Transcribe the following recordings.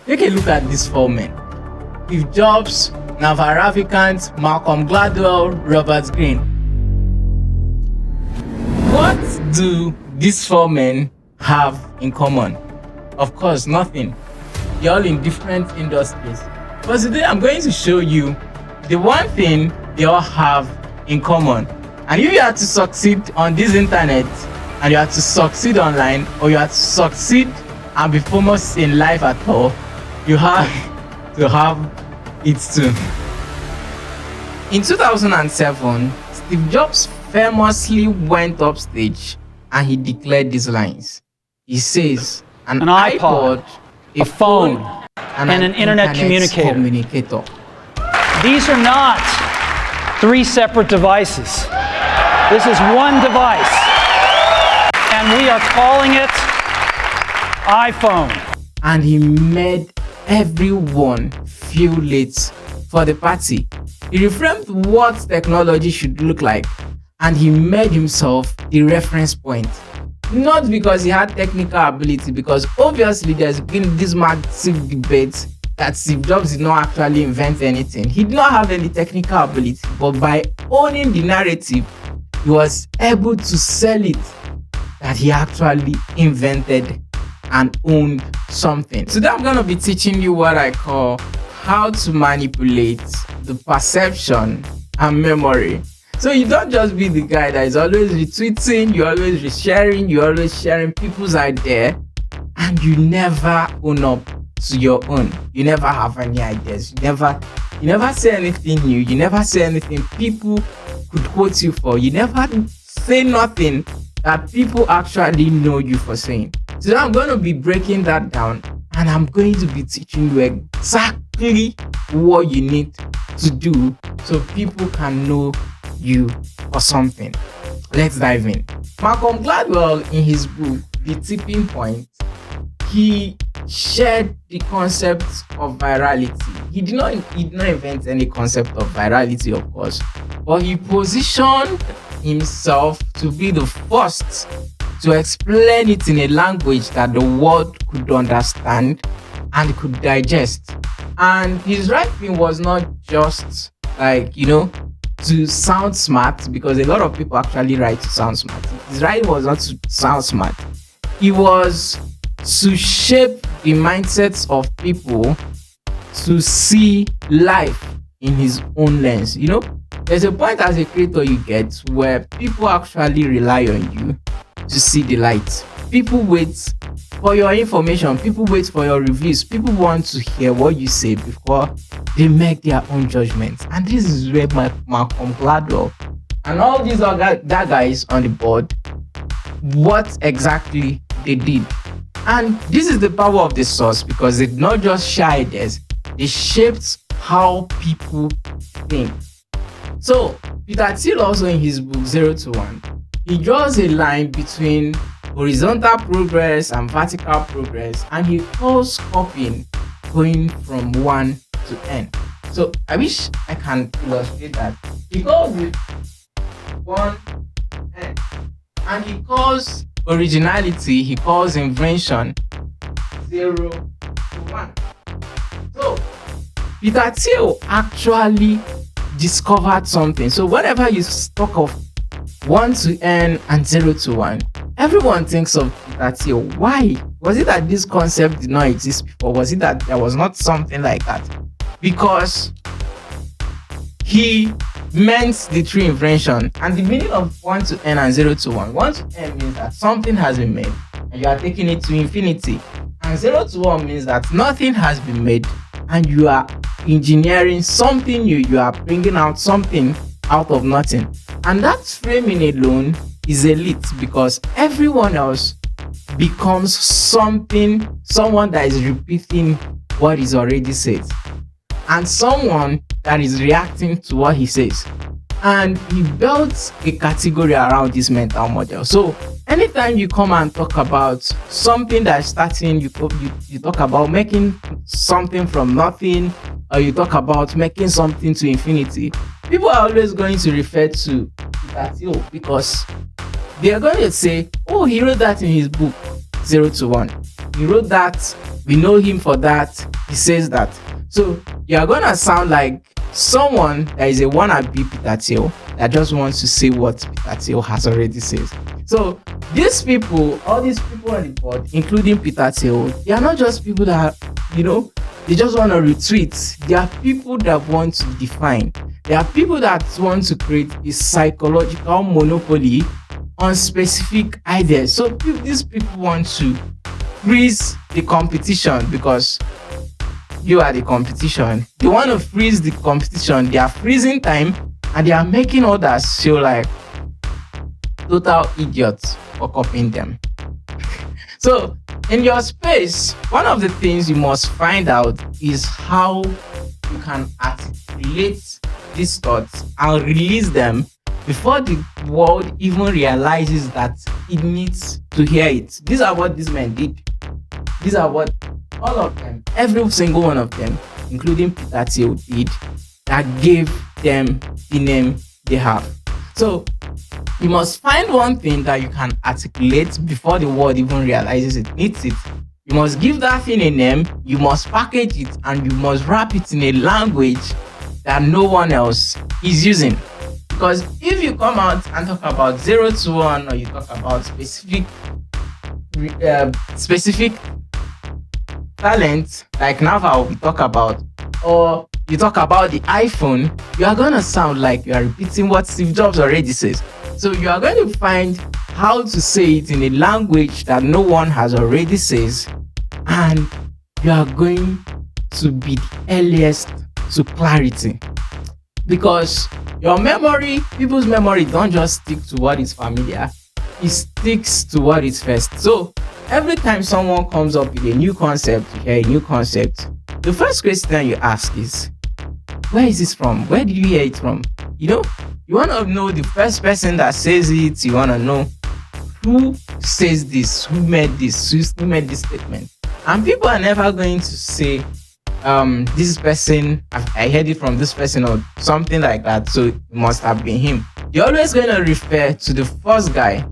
Take a look at these four men: Steve Jobs, Naval Ravikant, Malcolm Gladwell, Robert Greene. What do these four men have in common? Of course, nothing. They're all in different industries. But today I'm going to show you the one thing they all have in common. And if you are to succeed on this internet, and you are to succeed online, or you are to succeed and be famous in life at all, you have to have it too. In 2007, Steve Jobs famously went up stage and he declared these lines. He says, an iPod, a phone, and an internet communicator. These are not three separate devices. This is one device, and we are calling it iPhone. And he made everyone feel late for the party. He reframed what technology should look like, and he made himself the reference point. Not because he had technical ability, because obviously there's been this massive debate that Steve Jobs did not actually invent anything. He did not have any technical ability, but by owning the narrative, he was able to sell it that he actually invented and owned something. Today I'm going to be teaching you what I call how to manipulate the perception and memory. So you don't just be the guy that is always retweeting, you're always resharing, you're always sharing people's idea, and you never own up to your own. You never have any ideas. You never say anything new. You never say anything people could quote you for. You never say nothing that people actually know you for saying. So I'm going to be breaking that down, and I'm going to be teaching you exactly what you need to do so people can know you for something. Let's dive in. Malcolm Gladwell, in his book The Tipping Point, he shared the concept of virality. He did not invent any concept of virality, of course, but he positioned himself to be the first to explain it in a language that the world could understand and could digest. And his writing was not just to sound smart, because a lot of people actually write to sound smart. His writing was not to sound smart. It was to shape the mindsets of people to see life in his own lens. There's a point as a creator you get where people actually rely on you to see the light. People wait for your information. People wait for your reviews. People want to hear what you say before they make their own judgments. And this is where Malcolm Gladwell and all these other guys on the board, what exactly they did. And this is the power of the source, because they did not just share ideas, they shaped how people think. So Peter Thiel, also in his book 0 to 1, he draws a line between horizontal progress and vertical progress, and he calls copying going from 1 to n. So I wish I can illustrate that. He calls it 1 n, and he calls originality, he calls invention 0 to 1. So Peter Thiel actually discovered something. So whenever you talk of 1 to n and 0 to 1, everyone thinks of Peter Thiel. Why? Was it that this concept did not exist before? Was it that there was not something like that? Because he meant the true invention. And the meaning of 1 to n and 0 to 1. 1 to n means that something has been made and you are taking it to infinity. And 0 to 1 means that nothing has been made and you are engineering something new. You are bringing out something out of nothing. And that framing alone is elite, because everyone else becomes someone that is repeating what is already said, and someone that is reacting to what he says. And he built a category around this mental model. So anytime you come and talk about something that's starting, you talk about making something from nothing, or you talk about making something to infinity, people are always going to refer to Peter Thiel, because they are going to say, oh, he wrote that in his book 0 to 1. He wrote that. We know him for that. He says that. So you are gonna sound like someone that is a wannabe Peter Thiel that just wants to say what Peter Thiel has already said. So these people, all these people on the board, including Peter Thiel, they are not just people that they just want to retweet. They are people that want to define. They are people that want to create a psychological monopoly on specific ideas. So these people want to freeze the competition because you are the competition. They want to freeze the competition. They are freezing time and they are making others feel like total idiots for copying them. So in your space, one of the things you must find out is how you can articulate these thoughts and release them before the world even realizes that it needs to hear it. These are what these men did. These are what all of them, every single one of them, including Peter Thiel, did that gave them the name they have. So you must find one thing that you can articulate before the world even realizes it needs it. You must give that thing a name, you must package it, and you must wrap it in a language that no one else is using. Because if you come out and talk about 0 to 1, or you talk about specific talent, like Naval we talk about, or you talk about the iPhone, you are going to sound like you are repeating what Steve Jobs already says. So you are going to find how to say it in a language that no one has already says, and you are going to be the earliest to clarity. Because your memory, people's memory don't just stick to what is familiar, it sticks to what is first. So every time someone comes up with a new concept, the first question you ask is, where is this from? Where did you hear it from? You want to know the first person that says it. You want to know who says this, who made this, who made this statement. And people are never going to say, this person, I heard it from this person or something like that, so it must have been him. You're always going to refer to the first guy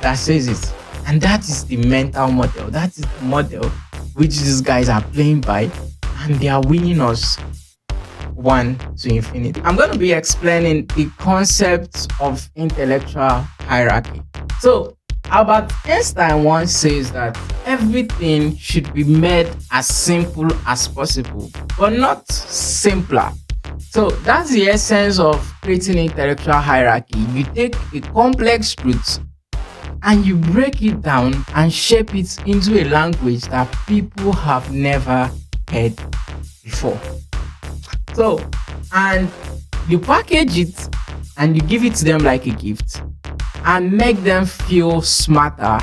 that says it. And that is the mental model. That is the model which these guys are playing by, and they are winning us 1 to infinity. I'm going to be explaining the concept of intellectual hierarchy. So Albert Einstein once says that everything should be made as simple as possible, but not simpler. So that's the essence of creating intellectual hierarchy. You take a complex truth and you break it down and shape it into a language that people have never heard before. So, and you package it and you give it to them like a gift and make them feel smarter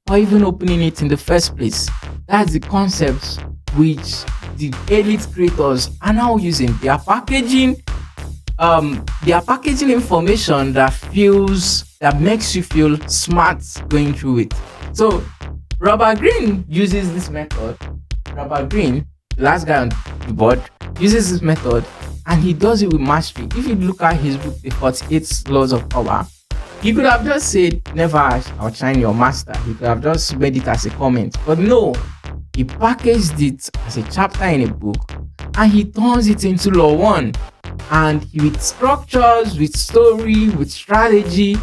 or even opening it in the first place. That's the concept which the elite creators are now using. They are packaging information that makes you feel smart going through it. So Robert Greene uses this method. Robert Greene, the last guy on the board, uses this method, and he does it with mastery. If you look at his book, The 48 Laws of Power, he could have just said, never outshine your master. He could have just made it as a comment. But no, he packaged it as a chapter in a book, and he turns it into Law 1. And with structures, with story, with strategy,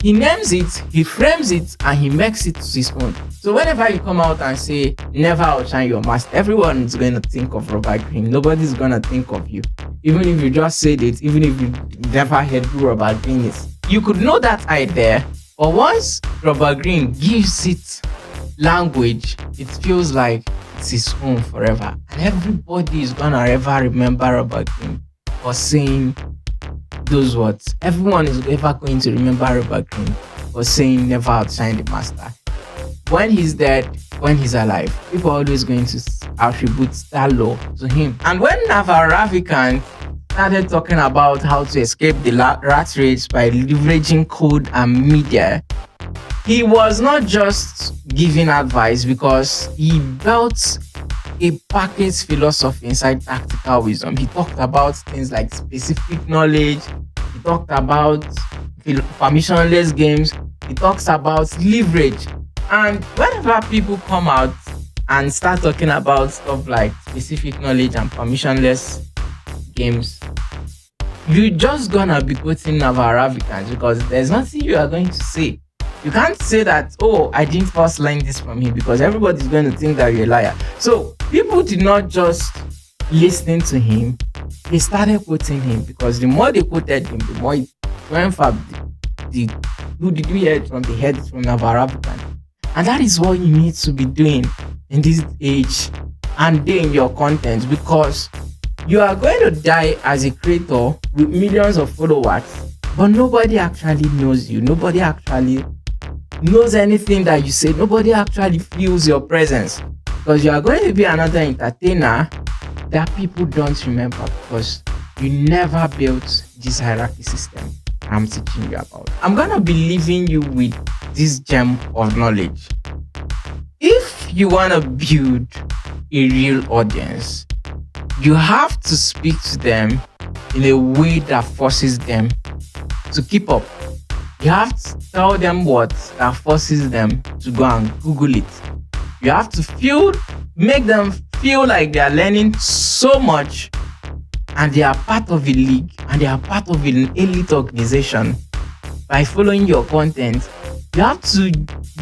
he names it, he frames it, and he makes it his own. So whenever you come out and say, never outshine your master, everyone is going to think of Robert Greene. Nobody's going to think of you. Even if you just said it, even if you never heard who Robert Greene is. You could know that idea, but once Robert Greene gives it language, it feels like it's his own forever. And everybody is going to ever remember Robert Greene for saying those words. Everyone is ever going to remember Robert Greene for saying never outshine the master. When he's dead, when he's alive, people are always going to attribute that law to him. And when Naval Ravikant started talking about how to escape the rat race by leveraging code and media, he was not just giving advice, because he built a packaged philosophy inside tactical wisdom. He talked about things like specific knowledge. He talked about permissionless games. He talks about leverage. And whenever people come out and start talking about stuff like specific knowledge and permissionless games, you're just gonna be quoting Navaravicans because there's nothing you are going to say. You can't say that, oh, I didn't first learn this from him, because everybody's going to think that you're a liar. So people did not just listen to him, they started quoting him, because the more they quoted him, the more it went far. Who did we hear it from? They heard it from Navaravican. And that is what you need to be doing in this age and day in your content, because you are going to die as a creator with millions of followers, but nobody actually knows you. Nobody actually knows anything that you say. Nobody actually feels your presence, because you are going to be another entertainer that people don't remember, because you never built this hierarchy system I'm teaching you about. I'm going to be leaving you with this gem of knowledge. If you want to build a real audience, you have to speak to them in a way that forces them to keep up. You have to tell them what that forces them to go and Google it. You have to make them feel like they are learning so much, and they are part of a league, and they are part of an elite organization by following your content. You have to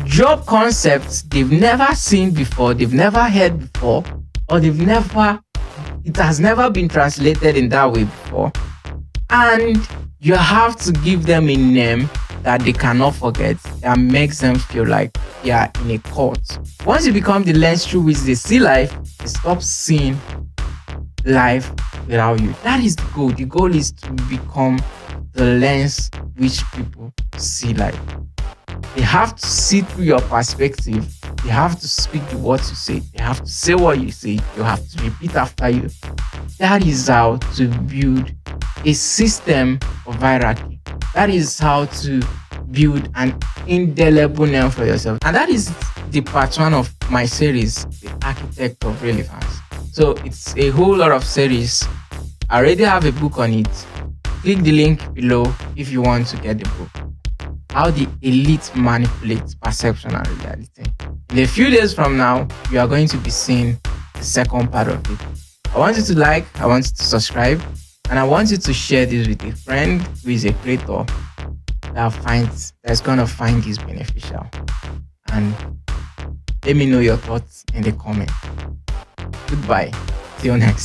drop concepts they've never seen before, they've never heard before, or it has never been translated in that way before. And you have to give them a name that they cannot forget, that makes them feel like they are in a cult. Once you become the lens through which they see life, they stop seeing life without you. That is the goal. The goal is to become the lens which people see life. They have to see through your perspective. They have to speak the words you say. They have to say what you say. You have to repeat after you. That is how to build a system of hierarchy. That is how to build an indelible name for yourself. And that is the part one of my series, The Architect of Relevance. So it's a whole lot of series. I already have a book on it. Click the link below if you want to get the book. How the elite manipulates perception and reality. In a few days from now, you are going to be seeing the second part of it. I want you to like, I want you to subscribe, and I want you to share this with a friend who is a creator that's gonna find this beneficial. And let me know your thoughts in the comments. Goodbye. See you next.